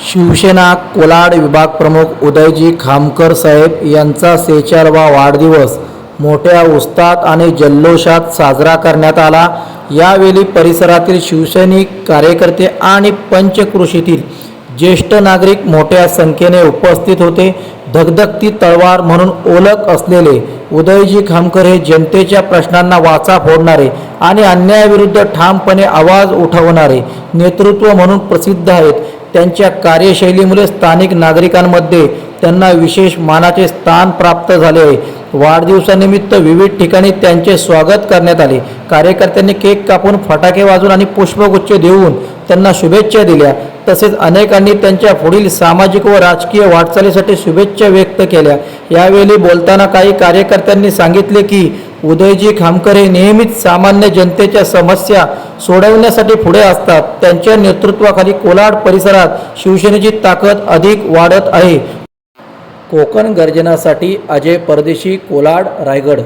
शिवसेना कोलाड विभाग प्रमुख उदयजी खामकर साहेब यांचा 46वा वाढदिवस मोठ्या उत्साहात आणि जल्लोषात साजरा करण्यात आला। यावेळी परिसरातील शिवसैनिक कार्यकर्ते आणि पंचक्रोशीतील ज्येष्ठ नागरिक मोठ्या संख्येने उपस्थित होते। धगधगती तलवार म्हणून ओळख असलेले उदयजी खामकर हे जनतेच्या प्रश्नांना वाचा फोडणारे आणि अन्यायाविरुद्ध ठामपणे आवाज उठवणारे नेतृत्व म्हणून प्रसिद्ध आहेत। त्यांच्या कार्यशैलीमुळे स्थानिक नागरिकांमध्ये त्यांना विशेष मानाचे स्थान प्राप्त झाले आहे। वाढदिवसानिमित्त विविध ठिकाणी त्यांचे स्वागत करण्यात आले। कार्यकर्त्यांनी केक कापून, फटाके वाजवून आणि पुष्पगुच्छ देऊन त्यांना शुभेच्छा दिल्या। तसेच अनेकांनी त्यांच्या पुढील सामाजिक व राजकीय वाटचालीसाठी शुभेच्छा व्यक्त केल्या। यावेळी बोलताना काही कार्यकर्त्यांनी सांगितले की उदयजी खामकर हे नेहमीच सामान्य जनतेच्या समस्या सोडवण्यासाठी पुढे असतात। त्यांच्या नेतृत्वाखाली कोलाड परिसरात शिवसेनेची ताकद अधिक वाढत आहे। कोकण गर्जनासाठी अजय परदेशी, कोलाड, रायगड।